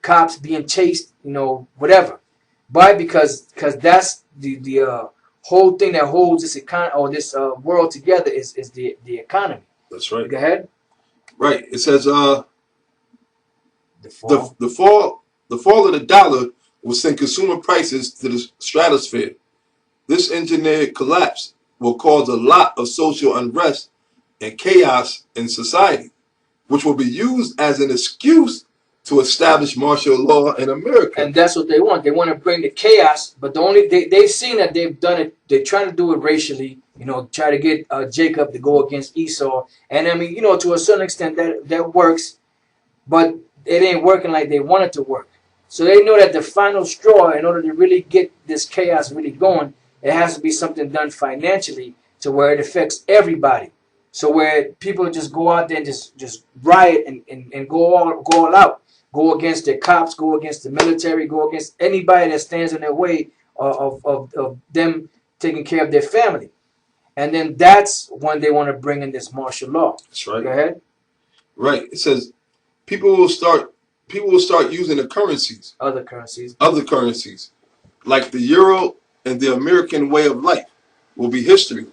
cops being chased, whatever. Why? Because that's the whole thing that holds this this world together is the economy. That's right. Go ahead. Right. It says The fall. the fall of the dollar will send consumer prices to the stratosphere. This engineered collapse will cause a lot of social unrest and chaos in society, which will be used as an excuse to establish martial law in America. And that's what they want. They want to bring the chaos, but they've seen that they've done it. They're trying to do it racially. Try to get Jacob to go against Esau, and I mean, to a certain extent that works, but it ain't working like they want it to work. So they know that the final straw, in order to really get this chaos really going, it has to be something done financially to where it affects everybody. So where people just go out there and just riot and go all out. Go against the cops, go against the military, go against anybody that stands in their way of them taking care of their family. And then that's when they want to bring in this martial law. That's right. Go ahead. Right. It says people will start using the currencies. Other currencies. Other currencies. Like the euro and the American way of life will be history.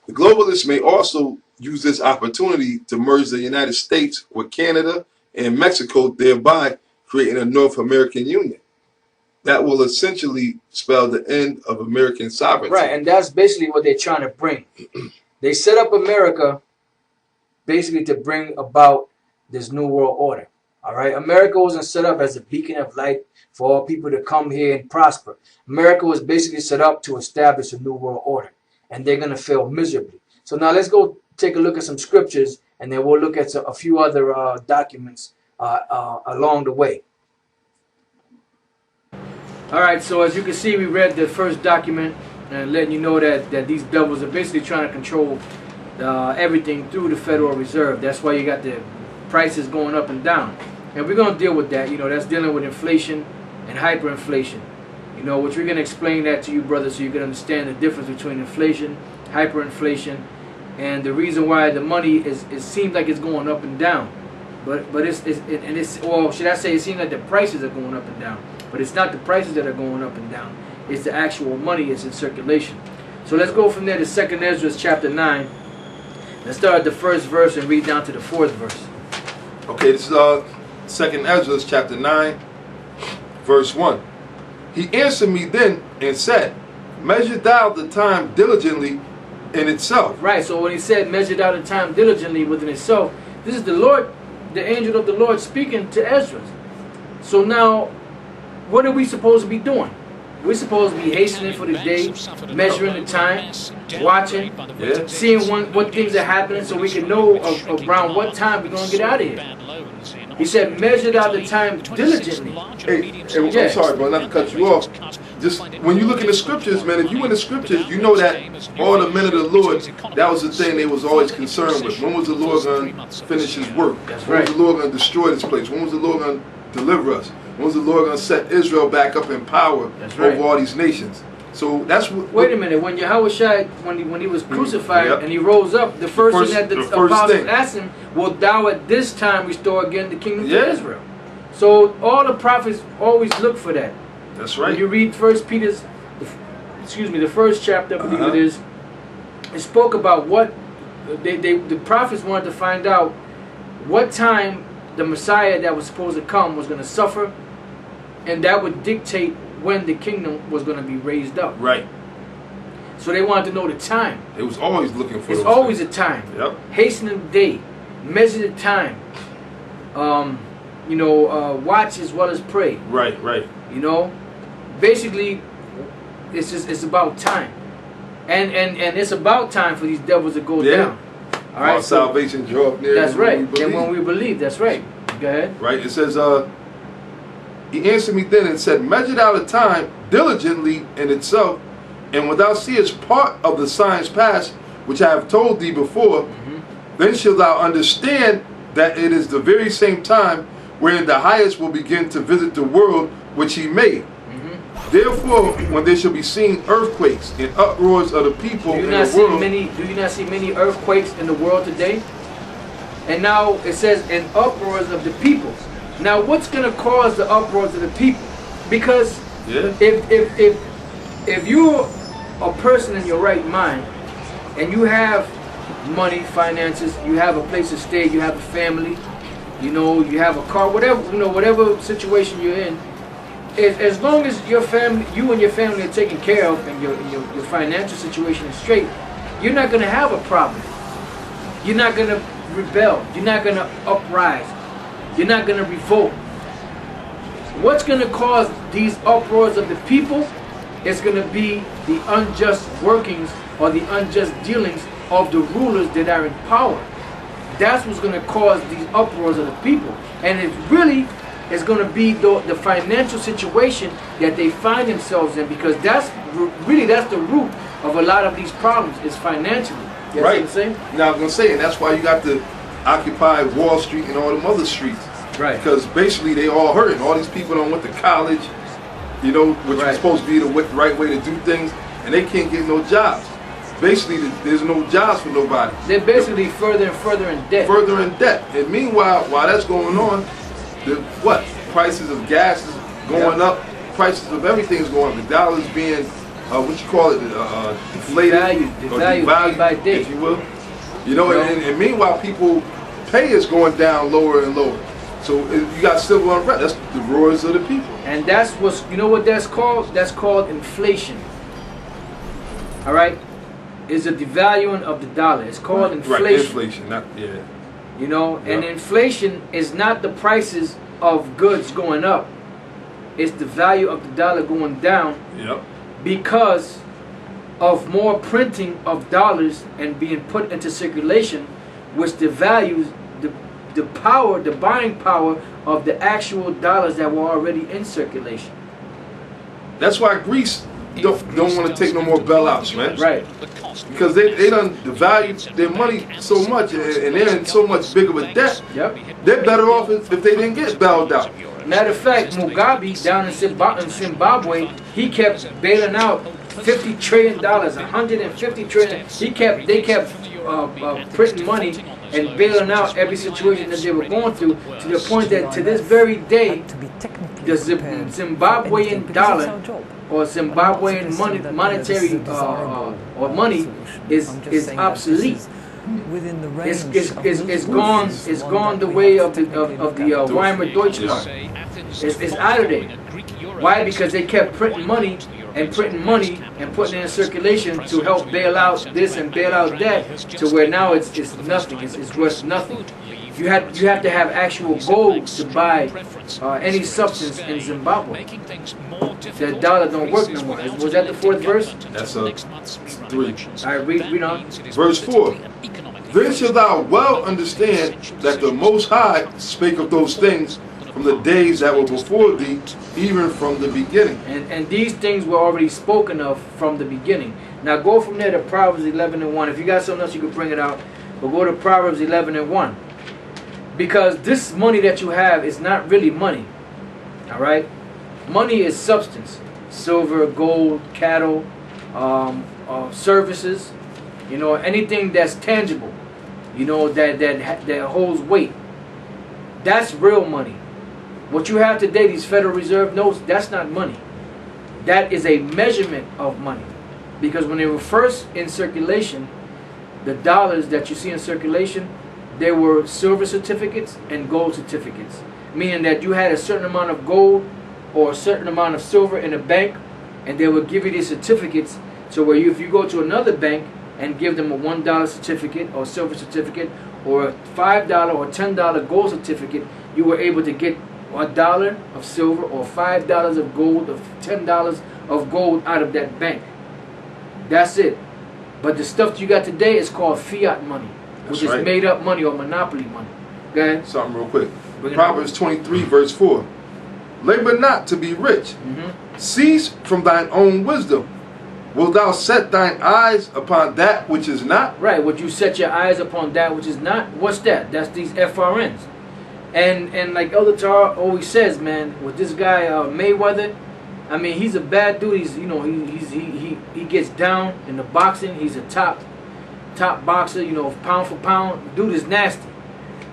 The globalists may also use this opportunity to merge the United States with Canada and Mexico, thereby creating a North American Union. That will essentially spell the end of American sovereignty. Right, and that's basically what they're trying to bring. They set up America basically to bring about this new world order. All right, America wasn't set up as a beacon of light for all people to come here and prosper. America was basically set up to establish a new world order, and they're going to fail miserably. So now let's go take a look at some scriptures, and then we'll look at a few other documents along the way. All right, so as you can see, we read the first document and letting you know that these devils are basically trying to control everything through the Federal Reserve. That's why you got the prices going up and down. And we're going to deal with that. That's dealing with inflation and hyperinflation. Which we're going to explain that to you, brothers, so you can understand the difference between inflation, hyperinflation, and the reason why the money it seems like it's going up and down. But or should I say, it seems like the prices are going up and down. But it's not the prices that are going up and down. It's the actual money that's in circulation. So let's go from there to 2nd Ezra chapter 9. Let's start at the first verse and read down to the 4th verse. Okay, this is 2nd Ezra chapter 9, verse 1. He answered me then and said, measure thou the time diligently in itself. Right, so when he said measure thou the time diligently within itself, this is the Lord, the angel of the Lord speaking to Ezra. So now, what are we supposed to be doing? We're supposed to be hastening for the day, measuring the time, watching, seeing what things are happening so we can know around what time we're going to get out of here. He said, measure out the time diligently. Hey, I'm sorry, bro, not to cut you off. Just when you look in the scriptures, man, if you in the scriptures, you know that all the men of the Lord, that was the thing they was always concerned with. When was the Lord going to finish his work? When was the Lord going to destroy this place? When was the Lord going to deliver us? When was the Lord going to set Israel back up in power over all these nations? So that's what. Wait a minute. When Yahushua, when he was crucified and he rose up, the first thing that the apostles asked him, "Will thou at this time restore again the kingdom to Israel?" So all the prophets always look for that. That's right. When you read the first chapter, I believe it is. It spoke about what the prophets wanted to find out what time the Messiah that was supposed to come was going to suffer, and that would dictate when the kingdom was going to be raised up. Right. So they wanted to know the time. They was always looking for. It's always a time. Yep. Hasten the day, measure the time. Watch as well as pray. Right. Right. Basically, it's about time, and it's about time for these devils to go down. All right. Salvation draw up near. That's right. And when we believe, that's right. Go ahead. Right. It says, he answered me then and said, measure out the time diligently in itself, and when thou seest part of the signs past, which I have told thee before, then shalt thou understand that it is the very same time wherein the highest will begin to visit the world which he made. Therefore, when there shall be seen earthquakes and uproars of the people in the world. Do you not see many earthquakes in the world today? And now it says in uproars of the people. Now what's going to cause the uproars of the people? Because if you're a person in your right mind and you have money, finances, you have a place to stay, you have a family, you know, you have a car, whatever, you know, whatever situation you're in, as long as your family, you and your family are taken care of and your financial situation is straight, you're not going to have a problem. You're not going to rebel. You're not going to uprise. You're not going to revolt. What's going to cause these uproars of the people is going to be the unjust workings or the unjust dealings of the rulers that are in power. That's what's going to cause these uproars of the people. And it really is going to be the financial situation that they find themselves in, because that's the root of a lot of these problems is financially. You know what I'm saying? Now I'm going to say, and that's why you got to occupy Wall Street and all them other streets. Right. Because basically they all hurting. All these people don't went to college, you know, which was supposed to be the right way to do things, and they can't get no jobs. Basically, there's no jobs for nobody. They're basically further and further in debt. Further in debt. And meanwhile, while that's going on, the prices of gas is going up, prices of everything is going up. The dollar's being, deflated, devalued by day, if you will. You know, and meanwhile, people pay is going down lower and lower. So you got civil unrest. That's the roars of the people. And that's what's, you know what that's called? That's called inflation. All right? It's a devaluing of the dollar. It's called inflation. Right, inflation, not, You know, and inflation is not the prices of goods going up. It's the value of the dollar going down because of more printing of dollars and being put into circulation, which devalues the power, the buying power of the actual dollars that were already in circulation. That's why Greece don't want to take no more bailouts, man. Right. Because they done devalued their money so much, and they're in so much bigger of a debt. They're better off if they didn't get bailed out. Matter of fact, Mugabe down in Zimbabwe, he kept bailing out $50 trillion, $150 trillion. They kept printing money and bailing out every situation that they were going through, to the point that to this very day, the Zimbabwean dollar or Zimbabwean monetary or money is obsolete. It's gone the way of the Weimar Deutschmark. It's out of there. Why? Because they kept printing money and putting it in circulation to help bail out this and bail out that, to where now it's nothing. It's worth nothing. You have to have actual gold to buy any substance in Zimbabwe. The dollar don't work no more. Was that the 4th verse? That's 3. All right, read on. Verse 4. Then shalt thou well understand that the Most High spake of those things from the days that were before thee, even from the beginning. And these things were already spoken of from the beginning. Now go from there to Proverbs 11:1. If you got something else, you can bring it out. But go to Proverbs 11:1. Because this money that you have is not really money. All right? Money is substance. Silver, gold, cattle, services. You know, anything that's tangible. You know, that holds weight. That's real money. What you have today, these Federal Reserve notes, that's not money. That is a measurement of money. Because when they were first in circulation, the dollars that you see in circulation, they were silver certificates and gold certificates. Meaning that you had a certain amount of gold or a certain amount of silver in a bank, and they would give you these certificates. So where if you go to another bank and give them a $1 certificate or silver certificate or a $5 or $10 gold certificate, you were able to get $1 of silver or $5 of gold or $10 of gold out of that bank. That's it. But the stuff you got today is called fiat money, which is made up money or monopoly money. Okay? Something real quick. Proverbs 23 verse 4. Labor not to be rich. Cease from thine own wisdom. Wilt thou set thine eyes upon that which is not? Right. Would you set your eyes upon that which is not? What's that? That's these FRNs. And like Elder Tar always says, man, with this guy Mayweather, I mean, he's a bad dude. He's, you know, he gets down in the boxing. He's a top boxer. You know, pound for pound, dude is nasty.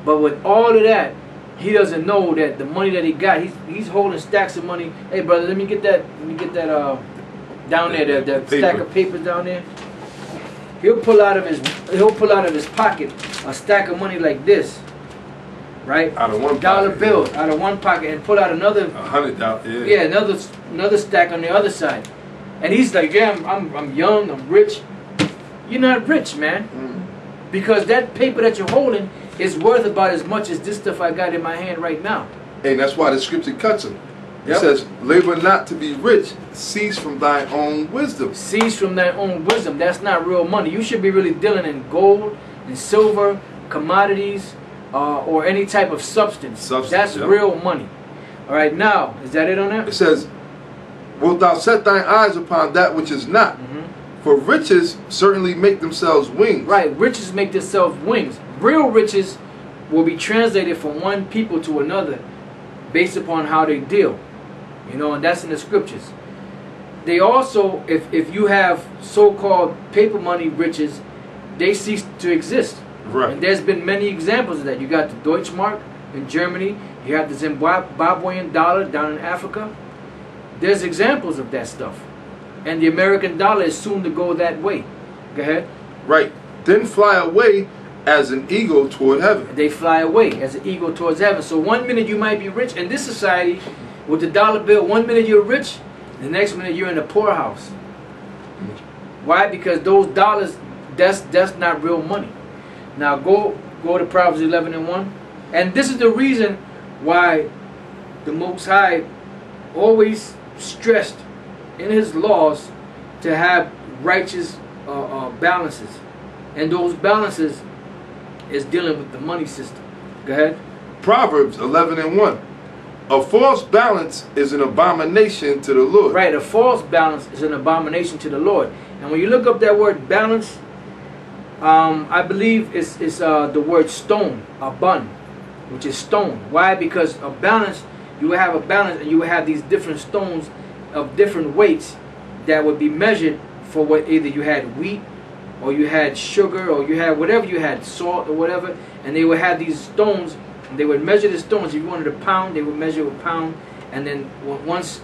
But with all of that, he doesn't know that the money that he got, he's holding stacks of money. Hey brother, let me get that down there, that stack of papers down there. He'll pull out of his pocket a stack of money like this, right? Out of one dollar pocket, bills out of one pocket, and pull out another $100. yeah, another stack on the other side. And he's like, yeah, I'm young, I'm rich. You're not rich, man, because that paper that you're holding is worth about as much as this stuff I got in my hand right now. And that's why the scripture cuts him. It says, labor not to be rich, cease from thine own wisdom. Cease from thine own wisdom. That's not real money. You should be really dealing in gold and silver, commodities, or any type of substance. That's real money. All right, now, is that it on that? It says, wilt thou set thine eyes upon that which is not? For riches certainly make themselves wings. Right, riches make themselves wings. Real riches will be translated from one people to another based upon how they deal. You know, and that's in the scriptures. They also, if you have so-called paper money riches, they cease to exist. Right. And there's been many examples of that. You got the Deutschmark in Germany. You have the Zimbabwean dollar down in Africa. There's examples of that stuff. And the American dollar is soon to go that way. Go ahead. Right. Then fly away as an eagle toward heaven. They fly away as an eagle towards heaven. So 1 minute you might be rich in this society with the dollar bill. 1 minute you're rich, the next minute you're in the poorhouse. Why? Because those dollars, that's not real money. Now go to Proverbs 11:1. And this is the reason why the Most High always stressed in his laws to have righteous balances. And those balances is dealing with the money system. Go ahead. Proverbs 11:1. A false balance is an abomination to the Lord. Right, a false balance is an abomination to the Lord. And when you look up that word balance, I believe it's the word stone, abun, which is stone. Why? Because a balance, you will have a balance and you will have these different stones of different weights that would be measured for what either you had wheat or you had sugar or you had whatever you had, salt or whatever, and they would have these stones and they would measure the stones. If you wanted a pound, they would measure a pound, and then once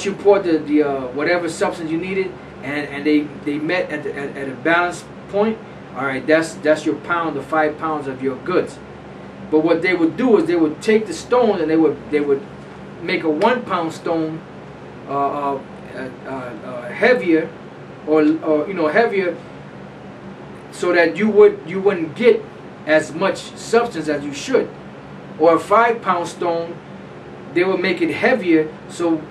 you poured the whatever substance you needed and they met at a balance point, all right, that's your pound or 5 pounds of your goods. But what they would do is they would take the stones and they would make a 1 pound stone heavier or heavier, so that you wouldn't get as much substance as you should. Or a 5 pound stone, they would make it heavier, so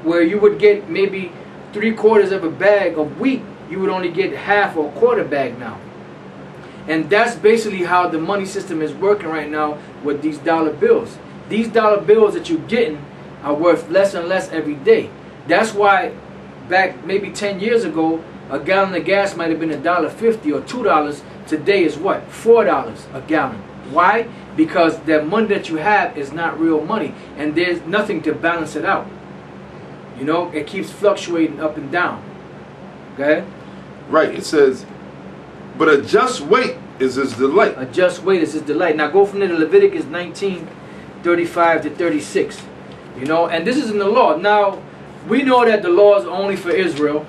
where you would get maybe 3/4 of a bag of wheat, you would only get half or a quarter bag now. And that's basically how the money system is working right now with these dollar bills. These dollar bills that you're getting are worth less and less every day. That's why back maybe 10 years ago, a gallon of gas might have been $1.50 or $2. Today is what? $4 a gallon. Why? Because the money that you have is not real money, and there's nothing to balance it out. You know, it keeps fluctuating up and down. Go ahead. Right. It says, but a just weight is his delight. A just weight is his delight. Now go from there to Leviticus 19:35 to 36. You know, and this is in the law. Now, we know that the law is only for Israel,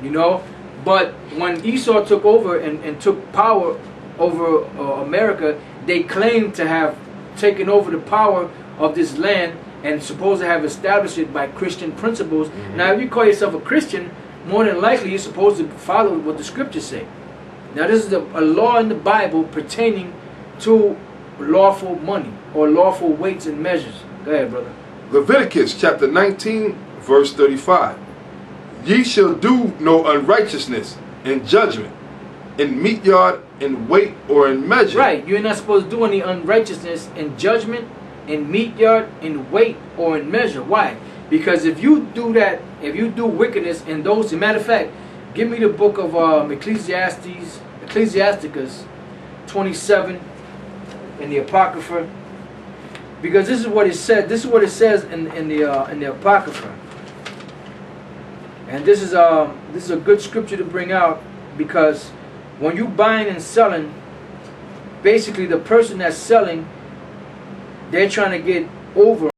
you know, but when Esau took over and took power over America, they claimed to have taken over the power of this land and supposed to have established it by Christian principles. Now, if you call yourself a Christian, more than likely you're supposed to follow what the scriptures say. Now, this is a law in the Bible pertaining to lawful money or lawful weights and measures. Go ahead, brother. Leviticus chapter 19, verse 35. Ye shall do no unrighteousness in judgment, in meat yard, in weight, or in measure. Right, you're not supposed to do any unrighteousness in judgment, in meat yard, in weight, or in measure. Why? Because if you do that, if you do wickedness in those, as a matter of fact, give me the book of Ecclesiasticus 27 in the Apocrypha, because this is what it said. This is what it says in the Apocrypha, and this is a good scripture to bring out, because when you buying and selling basically the person that's selling, they're trying to get over